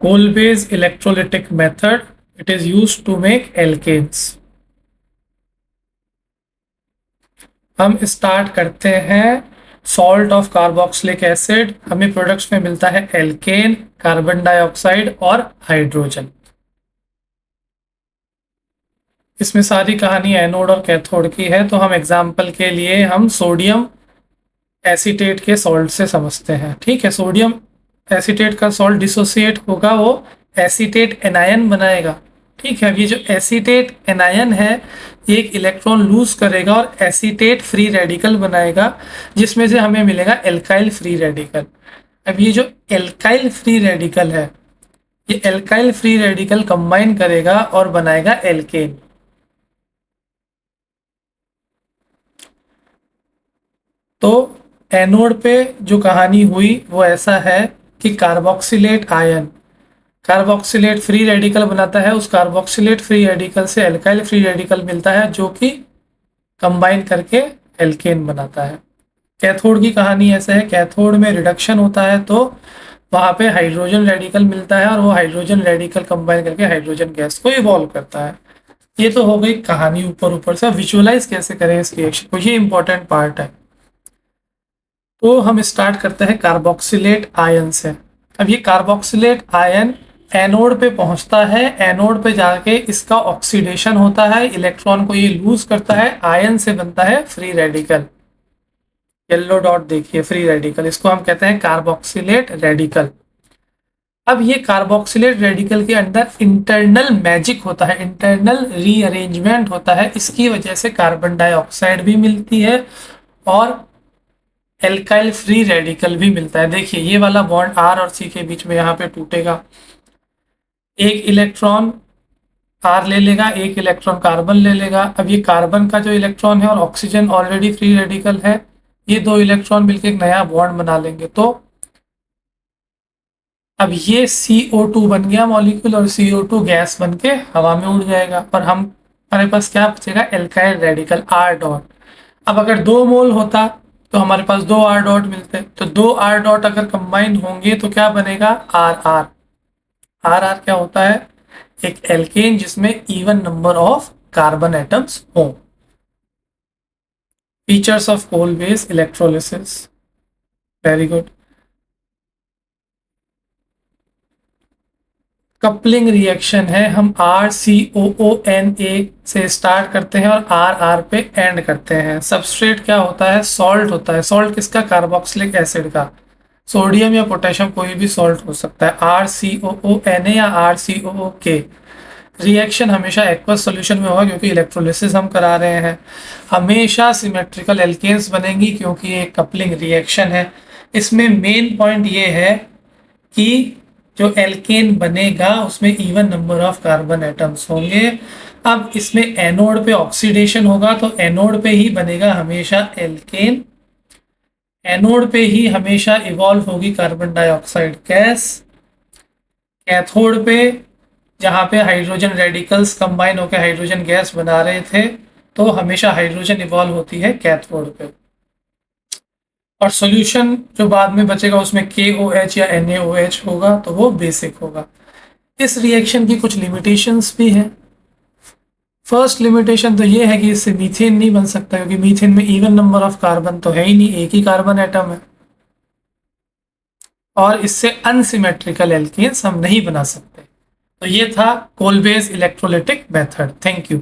coal based electrolytic method. It is used to make alkanes. हम start करते हैं salt of carboxylic acid, हमें products में मिलता है एल्केन, कार्बन डाइऑक्साइड और हाइड्रोजन। इसमें सारी कहानी एनोड और कैथोड की है, तो हम एग्जाम्पल के लिए हम सोडियम एसीटेट के सॉल्ट से समझते हैं। ठीक है, सोडियम एसीटेट का सॉल्ट डिसोसिएट होगा, वो एसीटेट एनायन बनाएगा। ठीक है, अब ये जो एसीटेट एनायन है एक इलेक्ट्रॉन लूज करेगा और एसीटेट फ्री रेडिकल बनाएगा, जिसमें से हमें मिलेगा एल्काइल फ्री रेडिकल। अब ये जो एल्काइल फ्री रेडिकल है, ये एल्काइल फ्री रेडिकल कंबाइन करेगा और बनाएगा एल्केन। तो एनोड पे जो कहानी हुई वो ऐसा है कि carboxylate ion carboxylate free radical बनाता है, उस कार्बोक्सिलेट फ्री रेडिकल से एल्काइल फ्री रेडिकल मिलता है जो कि कंबाइन करके एल्केन बनाता है। कैथोड की कहानी ऐसे है, कैथोड में रिडक्शन होता है तो वहाँ पे हाइड्रोजन रेडिकल मिलता है और वो हाइड्रोजन रेडिकल कंबाइन करके हाइड्रोजन गैस को इवॉल्व करता है। ये तो हो गई कहानी ऊपर ऊपर से। विजुअलाइज कैसे करें इस रिएक्शन को, ये इंपॉर्टेंट पार्ट है। तो हम स्टार्ट करते हैं कार्बोक्सिलेट आयन से। अब ये कार्बोक्सिलेट आयन एनोड पे पहुंचता है, एनोड पे जाके इसका ऑक्सीडेशन होता है, इलेक्ट्रॉन को ये लूज करता है, आयन से बनता है फ्री रेडिकल। येलो डॉट देखिए, फ्री रेडिकल, इसको हम कहते हैं कार्बोक्सिलेट रेडिकल। अब ये कार्बोक्सिलेट रेडिकल के अंदर इंटरनल मैजिक होता है, इंटरनल रीअरेंजमेंट होता है, इसकी वजह से कार्बन डाइऑक्साइड भी मिलती है और एल्काइल फ्री रेडिकल भी मिलता है। देखिए ये वाला बॉन्ड आर और सी के बीच में यहाँ पे टूटेगा, एक इलेक्ट्रॉन आर ले लेगा, एक इलेक्ट्रॉन कार्बन ले लेगा। अब ये कार्बन का जो इलेक्ट्रॉन है और ऑक्सीजन ऑलरेडी फ्री रेडिकल है, ये दो इलेक्ट्रॉन मिलकर एक नया बॉन्ड बना लेंगे। तो अब ये CO2 बन गया मॉलिक्यूल और CO2 गैस बन के हवा में उड़ जाएगा, पर हमारे पास क्या बचेगा, एल्काइल रेडिकल R डॉट। अब अगर 2 मोल होता तो हमारे पास 2 R डॉट मिलते, तो 2 R डॉट अगर कंबाइन होंगे तो क्या बनेगा, RR। RR क्या होता है, एक एल्केन जिसमें even number of carbon atoms हो। Features of Kolbe's electrolysis, very good. Coupling reaction है, हम RCOONA से स्टार्ट करते हैं और RR पे एंड करते हैं। सबस्ट्रेट क्या होता है, सॉल्ट होता है। सॉल्ट किसका, कार्बोक्सिलिक एसिड का। सोडियम या पोटेशियम कोई भी सॉल्ट हो सकता है, RCOONA या RCOOK। रिएक्शन हमेशा एक्वस सॉल्यूशन में होगा क्योंकि इलेक्ट्रोलिसिस हम करा रहे हैं। हमेशा सिमेट्रिकल एल्केन्स बनेंगी क्योंकि ये कपलिंग रिएक्शन है। इसमें मेन पॉइंट ये है कि जो एल्केन बनेगा उसमें even number of carbon atoms होंगे। अब इसमें एनोड पे ऑक्सीडेशन होगा तो एनोड पे ही बनेगा हमेशा एल्केन, एनोड पे ही हमेशा इवॉल्व होगी कार्बन डाइऑक्साइड गैस। कैथोड पे जहाँ पे हाइड्रोजन रेडिकल्स कंबाइन होकर हाइड्रोजन गैस बना रहे थे तो हमेशा हाइड्रोजन इवॉल्व होती है कैथोड पे। और सॉल्यूशन जो बाद में बचेगा उसमें KOH या NaOH होगा तो वो बेसिक होगा। इस रिएक्शन की कुछ लिमिटेशंस भी हैं। फर्स्ट लिमिटेशन तो ये है कि इससे मीथेन नहीं बन सकता क्योंकि मीथेन में इवन नंबर ऑफ कार्बन तो है ही नहीं, एक ही कार्बन एटम है। और इससे अनसिमेट्रिकल एल्केन्स हम नहीं बना सकते। तो ये था coal based electrolytic method. Thank you.